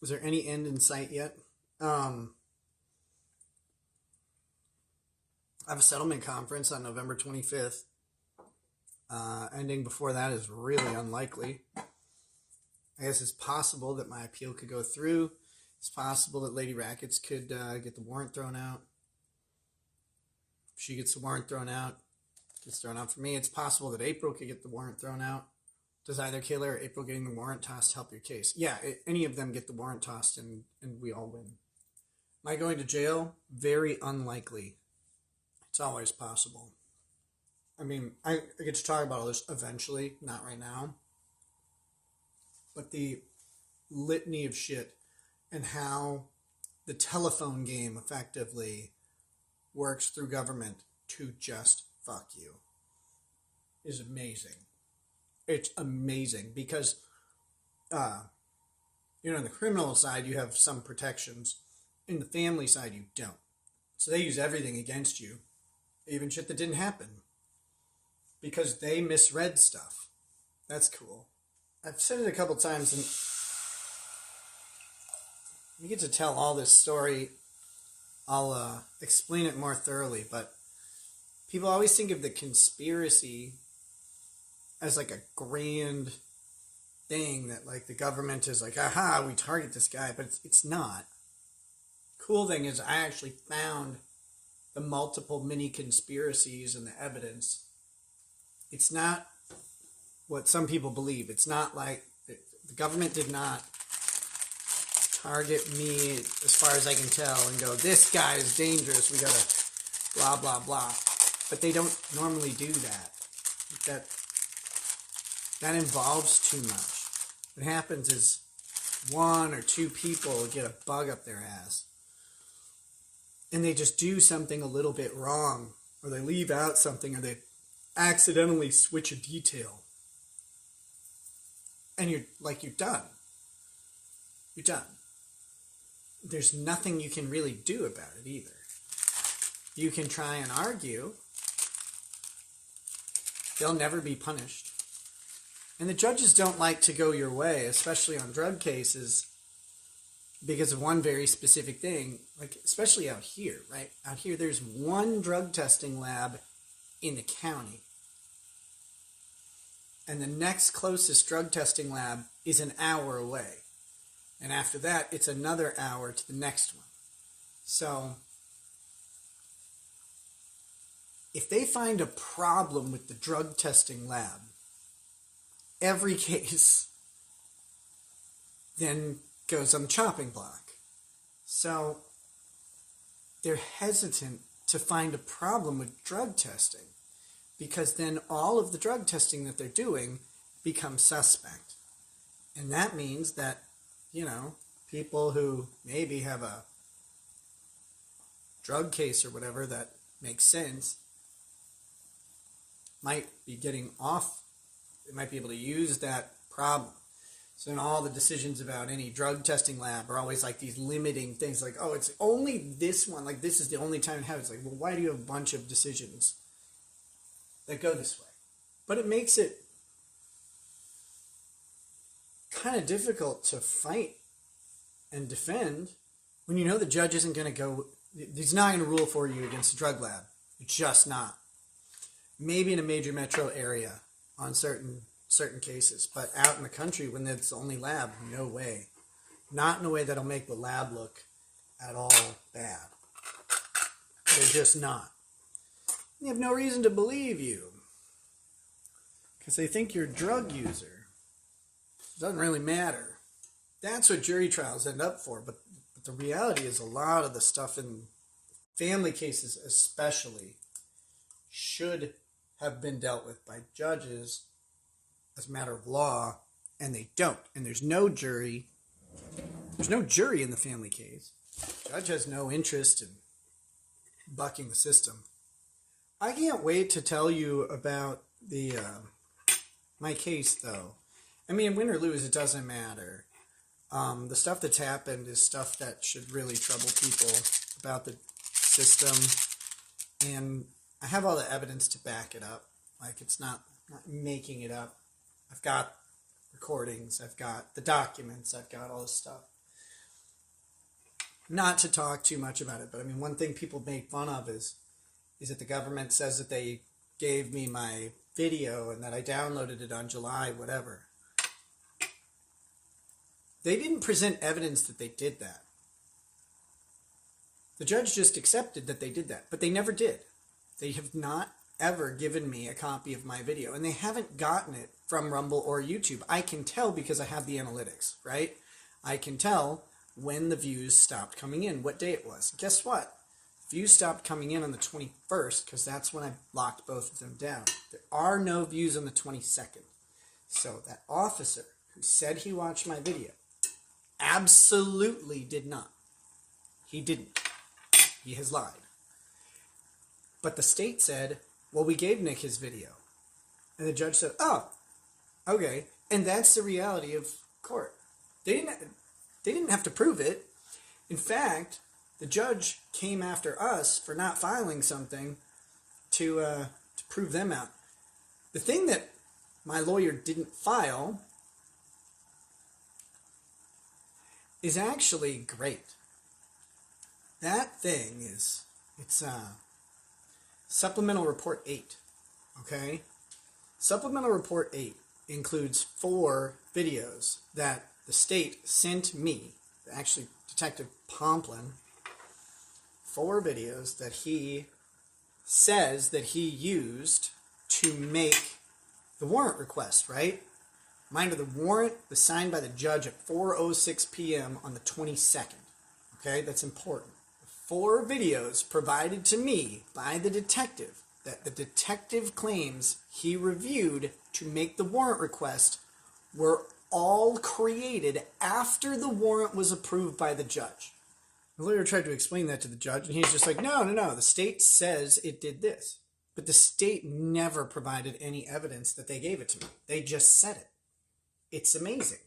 Is there any end in sight yet? I have a settlement conference on November 25th. Ending before that is really unlikely. I guess it's possible that my appeal could go through. It's possible that Lady Rackets could get the warrant thrown out. If she gets the warrant thrown out, it gets thrown out for me. It's possible that April could get the warrant thrown out. Does either Kayla or April getting the warrant tossed help your case? Yeah, any of them get the warrant tossed and we all win. Am I going to jail? Very unlikely. It's always possible. I mean, I get to talk about all this eventually, not right now. But the litany of shit and how the telephone game effectively works through government to just fuck you is amazing. It's amazing because, on the criminal side, you have some protections. In the family side, you don't. So they use everything against you, even shit that didn't happen, because they misread stuff. That's cool. I've said it a couple times, and you get to tell all this story. I'll explain it more thoroughly, but people always think of the conspiracy as like a grand thing that like the government is like, aha, we target this guy, but it's not. Cool thing is I actually found the multiple mini conspiracies and the evidence. It's not what some people believe. It's not like the government did not target me as far as I can tell and go, this guy is dangerous, we gotta blah blah blah. But they don't normally do that. That involves too much. What happens is one or two people get a bug up their ass and they just do something a little bit wrong, or they leave out something, or they accidentally switch a detail, and you're done. You're done. There's nothing you can really do about it either. You can try and argue. They'll never be punished. And the judges don't like to go your way, especially on drug cases, because of one very specific thing, like especially out here, right? Out here, there's one drug testing lab in the county. And the next closest drug testing lab is an hour away. And after that, it's another hour to the next one. So, if they find a problem with the drug testing lab, every case then goes on the chopping block. So, they're hesitant to find a problem with drug testing, because then all of the drug testing that they're doing becomes suspect. And that means that, people who maybe have a drug case or whatever that makes sense might be getting off. They might be able to use that problem. So then all the decisions about any drug testing lab are always like these limiting things, like, oh, it's only this one, like this is the only time it happens. Like, well, why do you have a bunch of decisions that go this way? But it makes it kind of difficult to fight and defend when you know the judge isn't going to go, he's not going to rule for you against the drug lab. It's just not. Maybe in a major metro area on certain cases, but out in the country when it's the only lab, no way. Not in a way that'll make the lab look at all bad. They're just not. They have no reason to believe you because they think you're a drug user. It doesn't really matter. That's what jury trials end up for, but the reality is a lot of the stuff in family cases especially should have been dealt with by judges as a matter of law, and they don't. And there's no jury. There's no jury in the family case. The judge has no interest in bucking the system. I can't wait to tell you about my case, though. I mean, win or lose, it doesn't matter. The stuff that's happened is stuff that should really trouble people about the system. And I have all the evidence to back it up. Like, it's not making it up. I've got recordings. I've got the documents. I've got all this stuff. not to talk too much about it, but I mean, one thing people make fun of is that the government says that they gave me my video and that I downloaded it on July, whatever. They didn't present evidence that they did that. The judge just accepted that they did that, but they never did. They have not ever given me a copy of my video, and they haven't gotten it from Rumble or YouTube. I can tell because I have the analytics, right? I can tell when the views stopped coming in, what day it was. Guess what? Views stopped coming in on the 21st because that's when I locked both of them down. There are no views on the 22nd. So that officer who said he watched my video absolutely did not. He didn't. He has lied. But the state said, well, we gave Nick his video. And the judge said, oh, okay. And that's the reality of court. They didn't have to prove it. In fact, the judge came after us for not filing something to prove them out. The thing that my lawyer didn't file is actually great. That thing is, it's Supplemental Report 8, okay? Supplemental Report 8 includes 4 videos that the state sent me, actually Detective Pomplun, 4 videos that he says that he used to make the warrant request, right? Mind you, the warrant was signed by the judge at 4:06 p.m. on the 22nd, okay? That's important. 4 videos provided to me by the detective that the detective claims he reviewed to make the warrant request were all created after the warrant was approved by the judge. The lawyer tried to explain that to the judge, and he's just like, no, the state says it did this. But the state never provided any evidence that they gave it to me. They just said it. It's amazing.